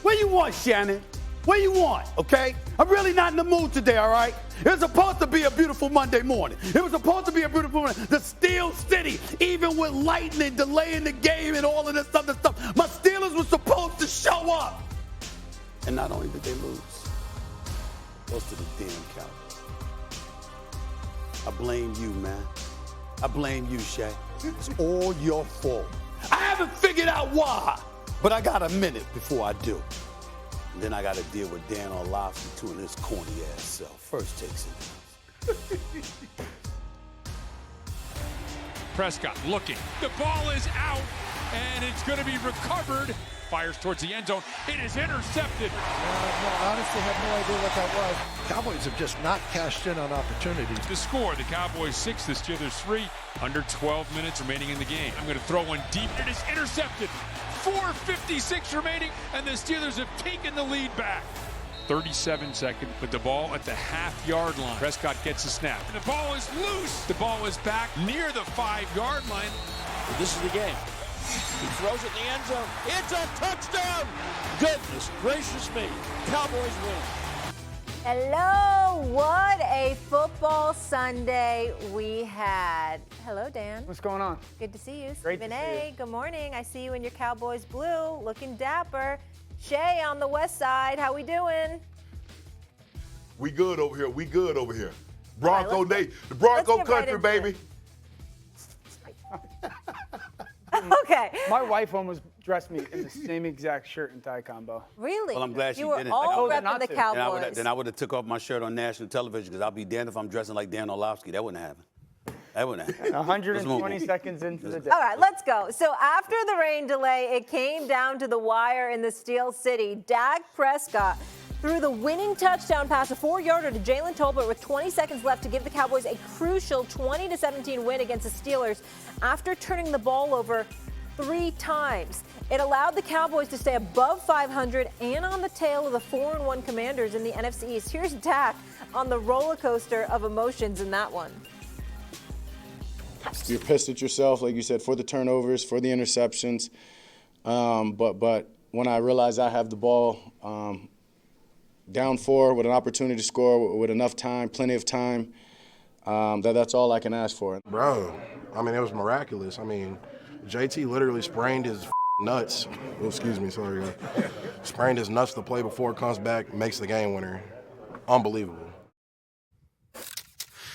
Where you want, Shannon? Where you want, okay? I'm really not in the mood today, all right? It was supposed to be a beautiful Monday morning. It was supposed to be a beautiful morning. The Steel City, even with lightning delaying the game and all of this other stuff, my Steelers were supposed to show up. And not only did they lose, goes to the damn Cowboys. I blame you, man. I blame you, Shay. It's all your fault. I haven't figured out why, but I got a minute before I do. And then I got to deal with Dan Orlovsky too and his corny ass self. First takes it. Prescott looking. The ball is out, and it's going to be recovered. Fires towards the end zone. It is intercepted. I honestly have no idea what that was. Cowboys have just not cashed in on opportunities. The score, the Cowboys 6, the Steelers 3. Under 12 minutes remaining in the game. I'm going to throw one deep. It is intercepted. 4:56 remaining, and the Steelers have taken the lead back. 37 seconds with the ball at the half-yard line. Prescott gets a snap. And the ball is loose. The ball is back near the 5-yard line. This is the game. He throws it in the end zone. It's a touchdown! Goodness gracious me. Cowboys win. Hello, what a football Sunday we had. Hello, Dan. What's going on? Good to see you. Great Stephen to see A., you. good morning. I see you in your Cowboys blue, looking dapper. Shay on the west side, how we doing? We good over here. We good over here. Bronco right, Nation, the Bronco let's get right country, into baby. Okay. My wife almost dressed me in the same exact shirt and tie combo. Really? Well, I'm glad she you were didn't. all I told her repping not the to. Cowboys. Then I would have took off my shirt on national television because I'll be damned if I'm dressing like Dan Orlovsky. That wouldn't happen. That wouldn't happen. 120 seconds into the day. All right, let's go. So after the rain delay, it came down to the wire in the Steel City. Dak Prescott threw the winning touchdown pass, a 4-yarder to Jalen Tolbert with 20 seconds left to give the Cowboys a crucial 20-17 win against the Steelers after turning the ball over 3 times. It allowed the Cowboys to stay above 500 and on the tail of the 4-1 Commanders in the NFC East. Here's Dak on the roller coaster of emotions in that one. You're pissed at yourself, like you said, for the turnovers, for the interceptions. But when I realize I have the ball down 4 with an opportunity to score with enough time, plenty of time, that's all I can ask for. Bro, I mean, it was miraculous. I mean, JT literally sprained his nuts. Oh, excuse me, sorry. Sprained his nuts to play before it comes back, makes the game winner. Unbelievable.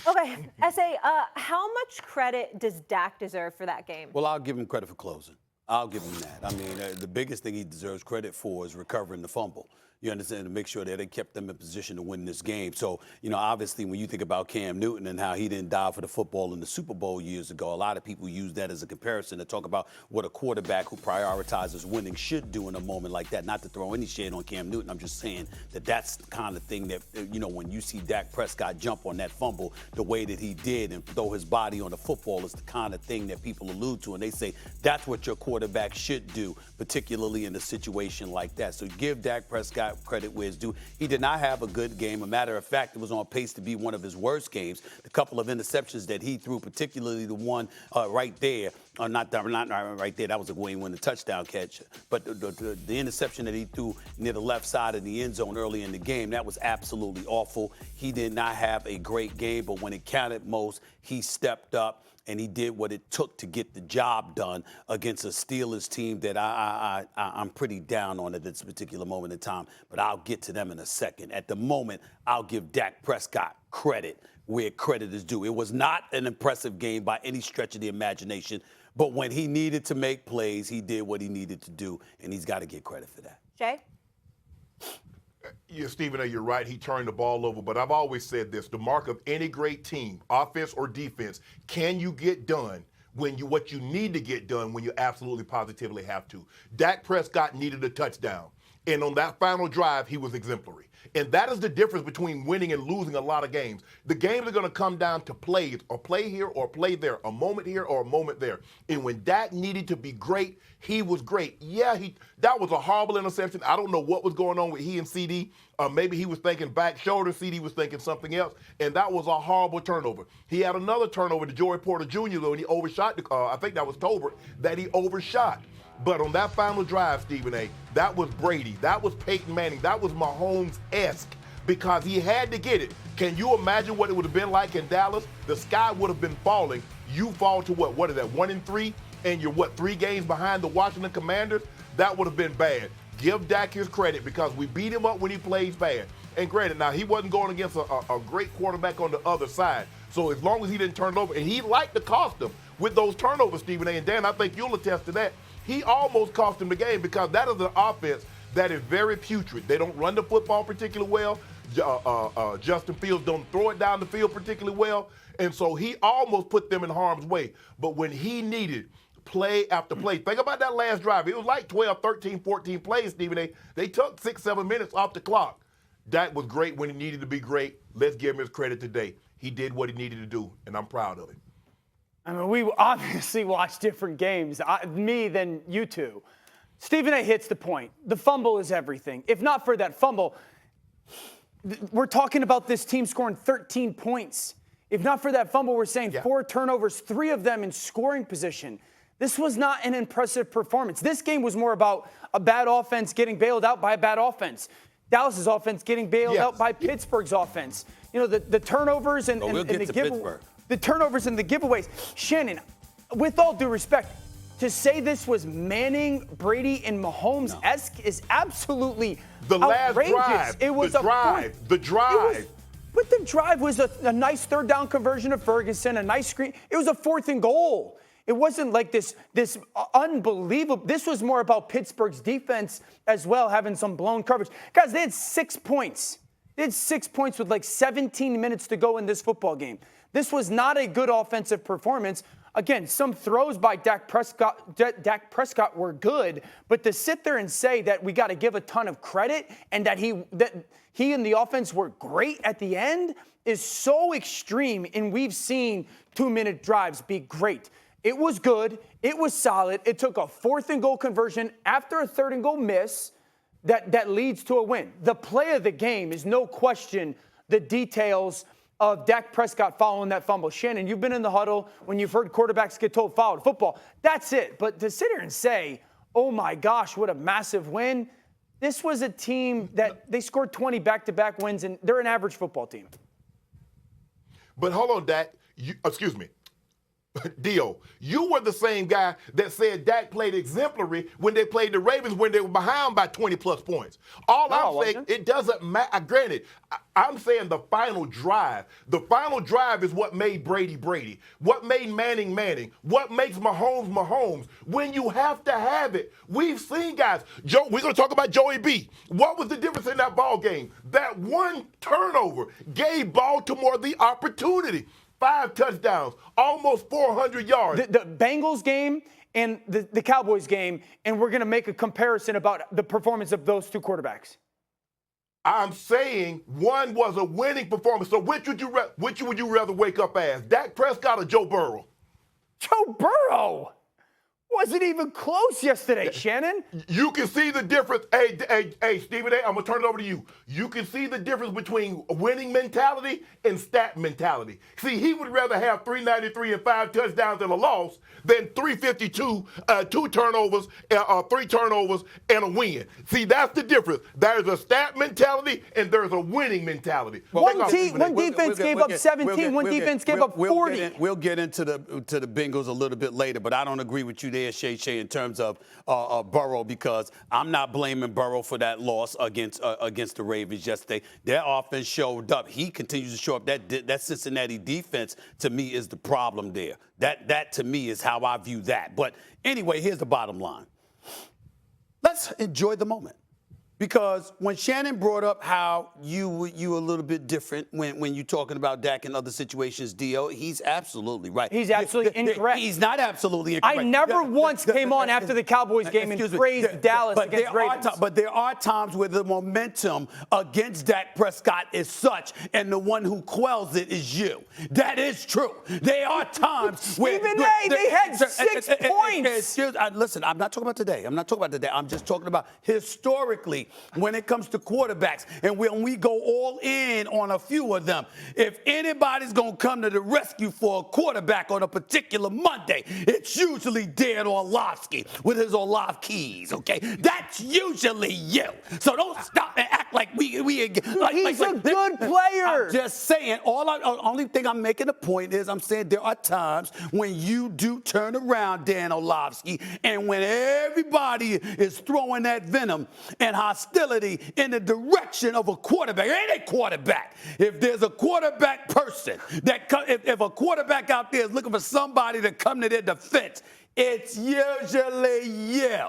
Okay, S.A., how much credit does Dak deserve for that game? Well, I'll give him credit for closing. I'll give him that. I mean, the biggest thing he deserves credit for is recovering the fumble. You understand, to make sure that they kept them in position to win this game. So, obviously, when you think about Cam Newton and how he didn't die for the football in the Super Bowl years ago, a lot of people use that as a comparison to talk about what a quarterback who prioritizes winning should do in a moment like that. Not to throw any shade on Cam Newton, I'm just saying that that's the kind of thing that, when you see Dak Prescott jump on that fumble the way that he did and throw his body on the football is the kind of thing that people allude to. And they say that's what your quarterback should do, particularly in a situation like that. So give Dak Prescott credit where it's due. He did not have a good game. A matter of fact, it was on pace to be one of his worst games. The couple of interceptions that he threw, particularly the one right there, not right there, that was a game-winning touchdown catch, but the interception that he threw near the left side of the end zone early in the game, that was absolutely awful. He did not have a great game, but when it counted most, he stepped up and he did what it took to get the job done against a Steelers team that I'm pretty down on at this particular moment in time, but I'll get to them in a second. At the moment, I'll give Dak Prescott credit where credit is due. It was not an impressive game by any stretch of the imagination, but when he needed to make plays, he did what he needed to do, and he's got to get credit for that. Jay? Yeah, Stephen A., you're right. He turned the ball over. But I've always said this, the mark of any great team, offense or defense, can you get done what you need to get done when you absolutely positively have to. Dak Prescott needed a touchdown. And on that final drive, he was exemplary. And that is the difference between winning and losing a lot of games. The games are going to come down to plays, or play here or play there, a moment here or a moment there. And when Dak needed to be great, he was great. Yeah, that was a horrible interception. I don't know what was going on with he and CD. Maybe he was thinking back shoulder, CD was thinking something else, and that was a horrible turnover. He had another turnover to Joey Porter Jr., though, and he overshot, I think that was Tolbert, that he overshot. But on that final drive, Stephen A., that was Brady. That was Peyton Manning. That was Mahomes-esque because he had to get it. Can you imagine what it would have been like in Dallas? The sky would have been falling. You fall to what is that, 1-3? And you're, 3 games behind the Washington Commanders? That would have been bad. Give Dak his credit because we beat him up when he plays bad. And granted, now he wasn't going against a great quarterback on the other side. So as long as he didn't turn it over, and he liked to cost them with those turnovers, Stephen A. And Dan, I think you'll attest to that. He almost cost him the game because that is an offense that is very putrid. They don't run the football particularly well. Justin Fields don't throw it down the field particularly well. And so he almost put them in harm's way. But when he needed play after play, think about that last drive. It was like 12, 13, 14 plays, Stephen A. They took 6, 7 minutes off the clock. Dak was great when he needed to be great. Let's give him his credit today. He did what he needed to do, and I'm proud of him. I mean, we obviously watch different games, me than you two. Stephen A. hits the point. The fumble is everything. If not for that fumble, we're talking about this team scoring 13 points. If not for that fumble, we're saying 4 turnovers, 3 of them in scoring position. This was not an impressive performance. This game was more about a bad offense getting bailed out by a bad offense. Dallas's offense getting bailed out by Pittsburgh's offense. You know, the turnovers and the turnovers and the giveaways. Shannon, with all due respect, to say this was Manning, Brady, and Mahomes-esque is absolutely outrageous. Last drive. It was the drive. But the drive was a nice third down conversion of Ferguson, a nice screen. It was a 4th and goal. It wasn't like this unbelievable. This was more about Pittsburgh's defense as well, having some blown coverage. Guys, they had 6 points. They had 6 points with like 17 minutes to go in this football game. This was not a good offensive performance. Again, some throws by Dak Prescott were good, but to sit there and say that we got to give a ton of credit and that he and the offense were great at the end is so extreme, and we've seen 2-minute drives be great. It was good. It was solid. It took a 4th and goal conversion after a 3rd and goal miss that leads to a win. The play of the game is no question the details of Dak Prescott following that fumble. Shannon, you've been in the huddle when you've heard quarterbacks get told foul in football. That's it. But to sit here and say, oh my gosh, what a massive win. This was a team that they scored 20 back-to-back wins, and they're an average football team. But hold on, Dak. Excuse me. Dio, you were the same guy that said Dak played exemplary when they played the Ravens when they were behind by 20-plus points. I'm saying, it doesn't matter. Granted, I'm saying the final drive. The final drive is what made Brady Brady, what made Manning Manning, what makes Mahomes Mahomes. When you have to have it, we've seen guys. Joe, we're going to talk about Joey B. What was the difference in that ball game? That one turnover gave Baltimore the opportunity. 5 touchdowns, almost 400 yards. The Bengals game and the Cowboys game, and we're going to make a comparison about the performance of those 2 quarterbacks. I'm saying one was a winning performance. So which would you rather wake up as, Dak Prescott or Joe Burrow? Joe Burrow wasn't even close yesterday, Shannon. You can see the difference. Hey, Stephen A., I'm going to turn it over to you. You can see the difference between winning mentality and stat mentality. See, he would rather have 393 and 5 touchdowns and a loss than 352, 2 turnovers, 3 turnovers, and a win. See, that's the difference. There's a stat mentality and there's a winning mentality. One defense gave up 17, one defense gave up 40. We'll get into the Bengals a little bit later, but I don't agree with you there, Shay, in terms of Burrow, because I'm not blaming Burrow for that loss against the Ravens yesterday. Their offense showed up. He continues to show up. That Cincinnati defense, to me, is the problem there. That to me is how I view that. But anyway, here's the bottom line. Let's enjoy the moment. Because when Shannon brought up how you a little bit different when you're talking about Dak in other situations, Dio, he's absolutely right. He's absolutely incorrect. He's not absolutely incorrect. I never once came on after the Cowboys game and praised Dallas against Ravens. But there are times where the momentum against Dak Prescott is such, and the one who quells it is you. That is true. There are times where they had 6 points. Listen, I'm not talking about today. I'm just talking about historically. when it comes to quarterbacks. And when we go all in on a few of them, if anybody's going to come to the rescue for a quarterback on a particular Monday, it's usually Dan Orlovsky with his Orlovskys, okay? That's usually you. So don't stop and act like we He's a good player. I'm just saying, only thing I'm making a point is I'm saying there are times when you do turn around, Dan Orlovsky, and when everybody is throwing that venom and hostility in the direction of a quarterback, any quarterback. If there's a quarterback person if a quarterback out there is looking for somebody to come to their defense, it's usually you.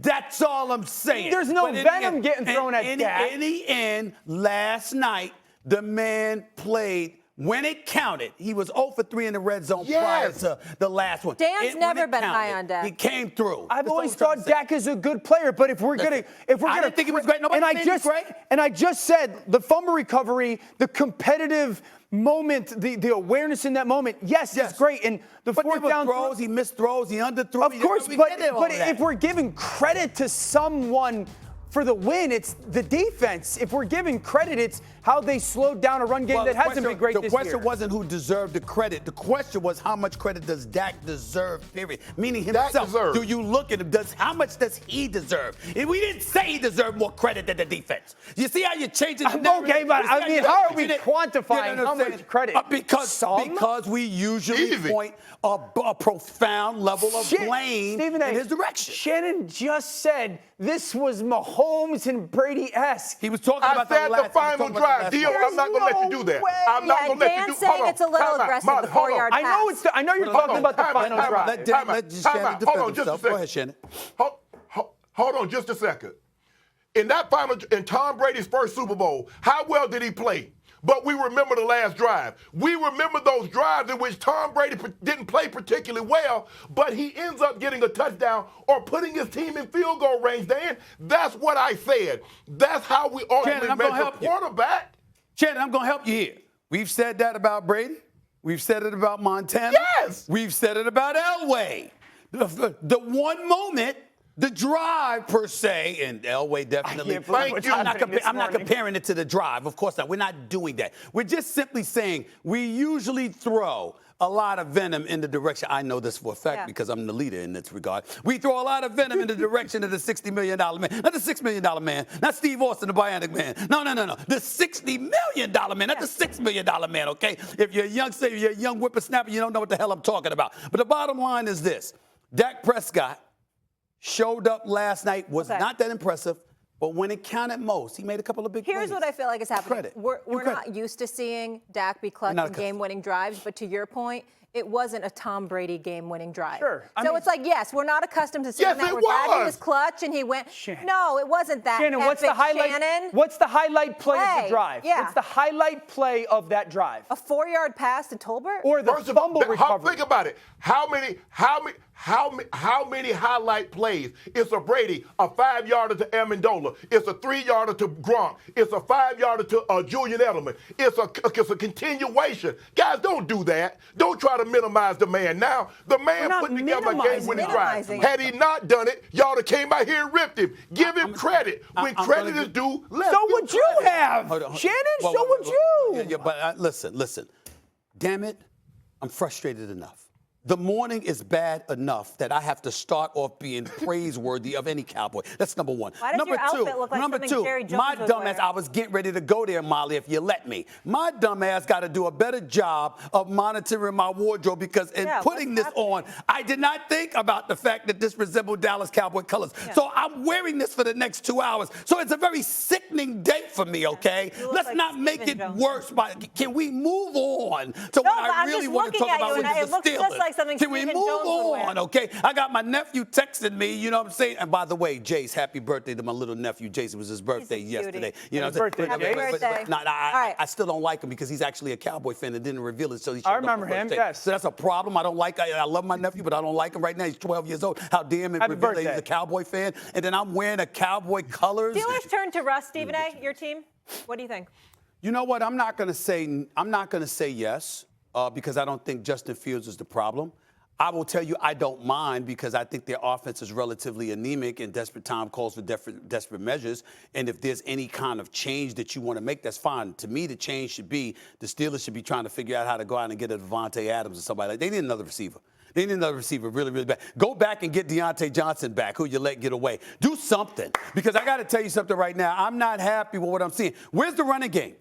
That's all I'm saying. There's no venom getting thrown at Dak. In the end, last night, the man played when it counted. He was 0 for 3 in the red zone prior to the last one. Dan's never been high on Dak. He came through. I've always thought Dak is a good player, but if we're gonna, I didn't think he was great. Nobody said he was great. And I just said the fumble recovery, the competitive moment, the awareness in that moment, yes, it's great. And the fourth down throws, he missed throws, he underthrew. Of course, but if we're giving credit to someone for the win, it's the defense. If we're giving credit, it's how they slowed down a run game that hasn't been great this year. The question wasn't who deserved the credit. The question was how much credit does Dak deserve, period. Meaning himself. Do you look at him? How much does he deserve? And we didn't say he deserved more credit than the defense. You see how you're changing the narrative? Okay, but I mean, how are we quantifying how much credit? Because we usually point a profound level of blame in his direction. Shannon just said this was Mahomes and Brady-esque. He was talking about the final drive. Dio, I'm not going to let you do that. I'm not going to let you do that. Dan's saying it's a little aggressive, the 4-yard pass. I know you're talking about the final drive. Let Shannon defend himself. Go ahead, Shannon. Hold on just a second. In Tom Brady's first Super Bowl, how well did he play? But we remember the last drive. We remember those drives in which Tom Brady didn't play particularly well, but he ends up getting a touchdown or putting his team in field goal range, Dan. That's what I said. That's how we ultimately measure quarterback. Shannon, I'm going to help you here. We've said that about Brady. We've said it about Montana. Yes. We've said it about Elway. The one moment, the drive per se, and Elway definitely. I'm not comparing it to the drive. Of course not. We're not doing that. We're just simply saying we usually throw a lot of venom in the direction. I know this for a fact because I'm the leader in this regard. We throw a lot of venom in the direction of the $60 million man. Not the $6 million man. Not Steve Austin, the Bionic Man. No. The $60 million man. Not the $6 million man, okay? If you're a young whippersnapper, you don't know what the hell I'm talking about. But the bottom line is this. Dak Prescott showed up last night, was not that impressive, but when it counted most, he made a couple of big plays. Here's what I feel like is happening. We're not used to seeing Dak be clutch in game-winning drives, but to your point, it wasn't a Tom Brady game-winning drive. Sure. So it's like, yes, we're not accustomed to seeing that. We're glad he was clutch and he went. Shannon. No, it wasn't that. Shannon, what's the highlight? Shannon? What's the highlight play of the drive? Yeah. What's the highlight play of that drive? A 4-yard pass to Tolbert? Or the fumble recovery? Think about it. How many highlight plays? It's a Brady, a 5-yarder to Amendola. It's a 3-yarder to Gronk. It's a 5-yarder to Julian Edelman. It's a continuation. Guys, don't do that. Don't try to minimize the man. Now, the man put together a game-winning drive. Had he not done it, y'all have came out here and ripped him. Give him credit. When credit is due, so would you have. Shannon, so would you. Yeah, but listen. Damn it, I'm frustrated enough. The morning is bad enough that I have to start off being praiseworthy of any Cowboy. That's number one. Why does your outfit look like something Jerry Jones my would dumb wear? ass, I was getting ready to go there, Molly, if you let me. My dumb ass got to do a better job of monitoring my wardrobe because in putting this on, I did not think about the fact that this resembled Dallas Cowboy colors. Yeah. So I'm wearing this for the next 2 hours. So it's a very sickening day for me, okay? Let's not make it worse. Can we move on to what I really want to talk about, which is the Steelers? Can we move on, okay? I got my nephew texting me, you know what I'm saying? And by the way, Jace, happy birthday to my little nephew, Jace. It was his birthday yesterday. You know what I'm saying? Happy birthday. I still don't like him because he's actually a Cowboy fan and didn't reveal it. So he I remember him, yes. So that's a problem. I love my nephew, but I don't like him right now. He's 12 years old. How dare him reveal that he's a Cowboy fan? And then I'm wearing a Cowboy colors. Steelers turn to Russ, Stephen A., your team. What do you think? You know what? I'm not going to say yes because I don't think Justin Fields is the problem. I will tell you I don't mind because I think their offense is relatively anemic and desperate time calls for desperate measures. And if there's any kind of change that you want to make, that's fine. To me, the change should be the Steelers should be trying to figure out how to go out and get a Devontae Adams or somebody like that. They need another receiver. They need another receiver really, really bad. Go back and get Deontay Johnson back, who you let get away. Do something. Because I got to tell you something right now. I'm not happy with what I'm seeing. Where's the running game?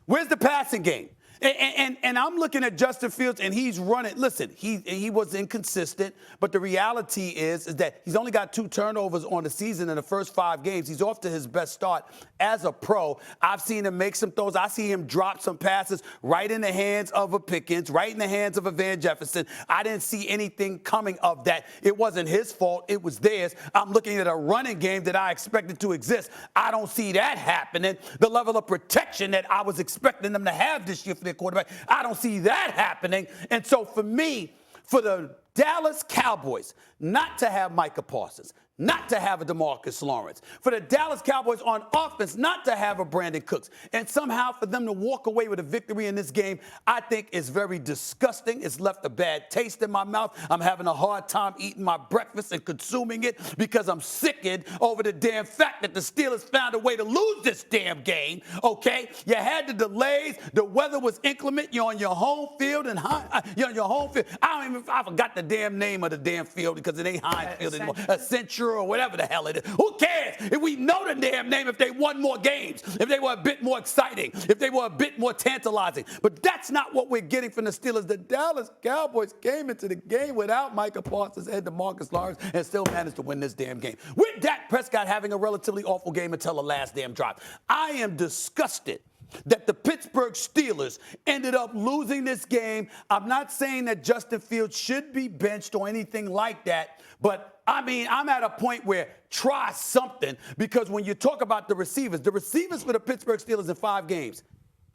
Where's the passing game? And I'm looking at Justin Fields, and he's running. Listen, he was inconsistent, but the reality is that he's only got 2 turnovers on the season in the first 5 games. He's off to his best start as a pro. I've seen him make some throws. I see him drop some passes right in the hands of a Pickens, right in the hands of a Van Jefferson. I didn't see anything coming of that. It wasn't his fault. It was theirs. I'm looking at a running game that I expected to exist. I don't see that happening. The level of protection that I was expecting them to have this year for their quarterback, I don't see that happening. And so for me, for the Dallas Cowboys not to have Micah Parsons, not to have a DeMarcus Lawrence, for the Dallas Cowboys on offense not to have a Brandon Cooks, and somehow for them to walk away with a victory in this game, I think is very disgusting. It's left a bad taste in my mouth. I'm having a hard time eating my breakfast and consuming it because I'm sickened over the damn fact that the Steelers found a way to lose this damn game, okay? You had the delays. The weather was inclement. You're on your home field. You're on your home field. I forgot the damn name of the damn field because it ain't Heinz Field anymore. Accenture or whatever the hell it is. Who cares if we know the damn name, if they won more games, if they were a bit more exciting, if they were a bit more tantalizing. But that's not what we're getting from the Steelers. The Dallas Cowboys came into the game without Micah Parsons and DeMarcus Lawrence and still managed to win this damn game. With Dak Prescott having a relatively awful game until the last damn drop. I am disgusted that the Pittsburgh Steelers ended up losing this game. I'm not saying that Justin Fields should be benched or anything like that, but I'm at a point where try something, because when you talk about the receivers for the Pittsburgh Steelers in 5 games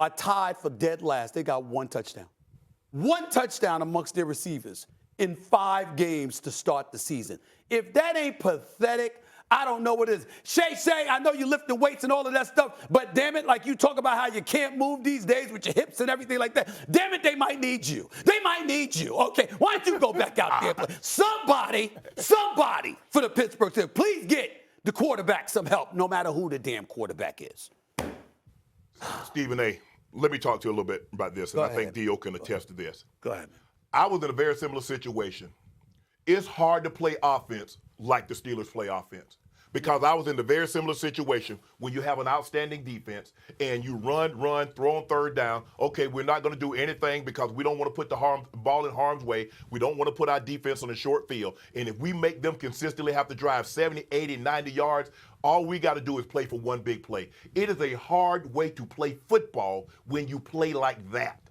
are tied for dead last. They got 1 touchdown. 1 touchdown amongst their receivers in 5 games to start the season. If that ain't pathetic, I don't know what it is. Shay, I know you're lifting weights and all of that stuff, but damn it, like you talk about how you can't move these days with your hips and everything like that. Damn it, they might need you. They might need you. Okay, why don't you go back out there and play? Somebody for the Pittsburgh Steelers, please get the quarterback some help, no matter who the damn quarterback is. Stephen A., let me talk to you a little bit about this, and I think Dio can attest to this. Go ahead, man. I was in a very similar situation. It's hard to play offense like the Steelers play offense, because I was in a very similar situation when you have an outstanding defense and you run, throw on 3rd down. Okay, we're not going to do anything because we don't want to put the ball in harm's way. We don't want to put our defense on a short field. And if we make them consistently have to drive 70, 80, 90 yards, all we got to do is play for one big play. It is a hard way to play football when you play like that,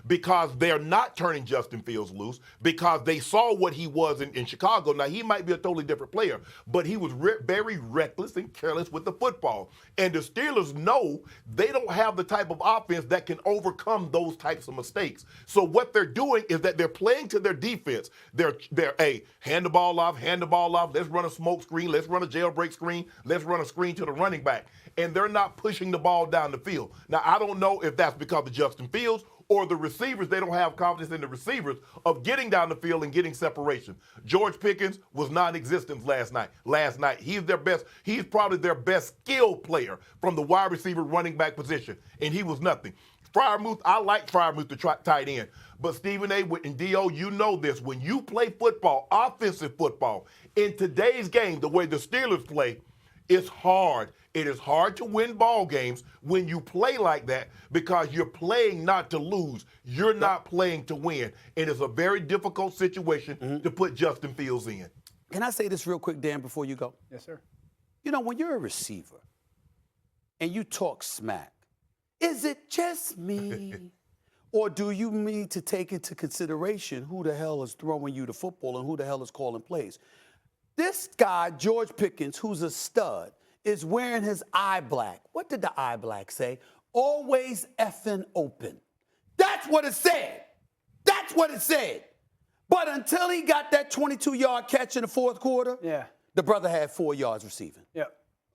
because they're not turning Justin Fields loose, because they saw what he was in Chicago. Now, he might be a totally different player, but he was very reckless and careless with the football. And the Steelers know they don't have the type of offense that can overcome those types of mistakes. So what they're doing is that they're playing to their defense. They're hand the ball off, let's run a smoke screen, let's run a jailbreak screen, let's run a screen to the running back. And they're not pushing the ball down the field. Now, I don't know if that's because of Justin Fields or the receivers. They don't have confidence in the receivers of getting down the field and getting separation. George Pickens was non-existent last night. He's probably their best skill player from the wide receiver running back position, and he was nothing. Freiermuth, I like Freiermuth, the tight end. But Stephen A. and D.O., you know this. When you play football, offensive football, in today's game, the way the Steelers play, it's hard. It is hard to win ball games when you play like that, because you're playing not to lose. You're not playing to win. And it's a very difficult situation to put Justin Fields in. Can I say this real quick, Dan, before you go? Yes, sir. You know, when you're a receiver and you talk smack, is it just me? Or do you need to take into consideration who the hell is throwing you the football and who the hell is calling plays? This guy, George Pickens, who's a stud, is wearing his eye black. What did the eye black say? Always effing open. That's what it said. That's what it said. But until he got that 22-yard catch in the 4th quarter, the brother had 4 yards receiving. Yeah.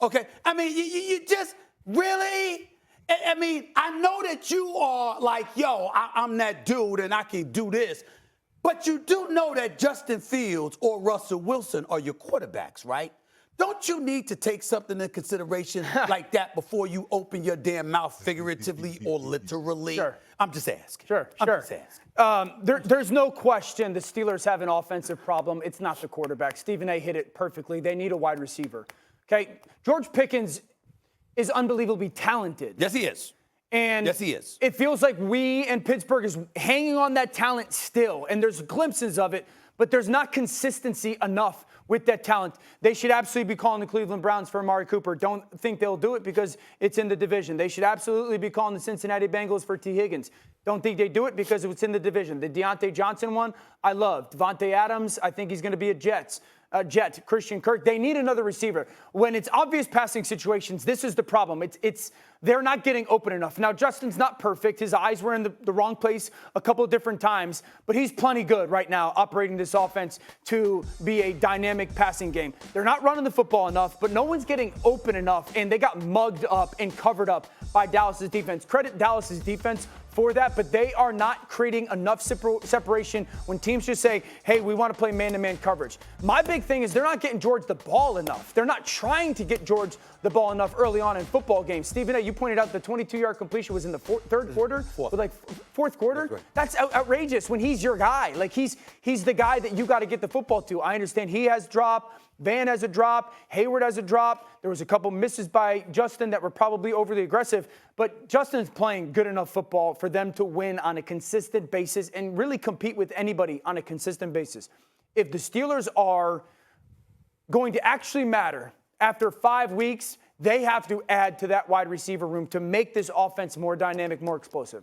Okay? I mean, you just, really? I mean, I know that you are like, yo, I'm that dude and I can do this. But you do know that Justin Fields or Russell Wilson are your quarterbacks, right? Don't you need to take something into consideration like that before you open your damn mouth figuratively or literally? Sure. I'm just asking. Sure. I'm just asking. There's no question the Steelers have an offensive problem. It's not the quarterback. Stephen A. hit it perfectly. They need a wide receiver. Okay? George Pickens is unbelievably talented. Yes, he is. And yes, he is. It feels like we and Pittsburgh is hanging on that talent still, and there's glimpses of it, but there's not consistency enough with that talent. They should absolutely be calling the Cleveland Browns for Amari Cooper. Don't think they'll do it because it's in the division. They should absolutely be calling the Cincinnati Bengals for T. Higgins. Don't think they do it because it's in the division. The Deontay Johnson one, I love. Devontae Adams, I think he's going to be a Jet. Christian Kirk. They need another receiver. When it's obvious passing situations, this is the problem. They're not getting open enough. Now, Justin's not perfect. His eyes were in the wrong place a couple of different times, but he's plenty good right now operating this offense to be a dynamic passing game. They're not running the football enough, but no one's getting open enough, and they got mugged up and covered up by Dallas's defense. Credit Dallas's defense for that, but they are not creating enough separation when teams just say, hey, we want to play man-to-man coverage. My big thing is they're not getting George the ball enough. They're not trying to get George the ball enough early on in football games. Stephen A., you pointed out the 22-yard completion was in the third quarter, fourth quarter. That's outrageous when he's your guy. Like he's the guy that you got to get the football to. I understand he has drop. Van has a drop. Hayward has a drop. There was a couple misses by Justin that were probably overly aggressive. But Justin's playing good enough football for them to win on a consistent basis and really compete with anybody on a consistent basis. If the Steelers are going to actually matter after 5 weeks, they have to add to that wide receiver room to make this offense more dynamic, more explosive.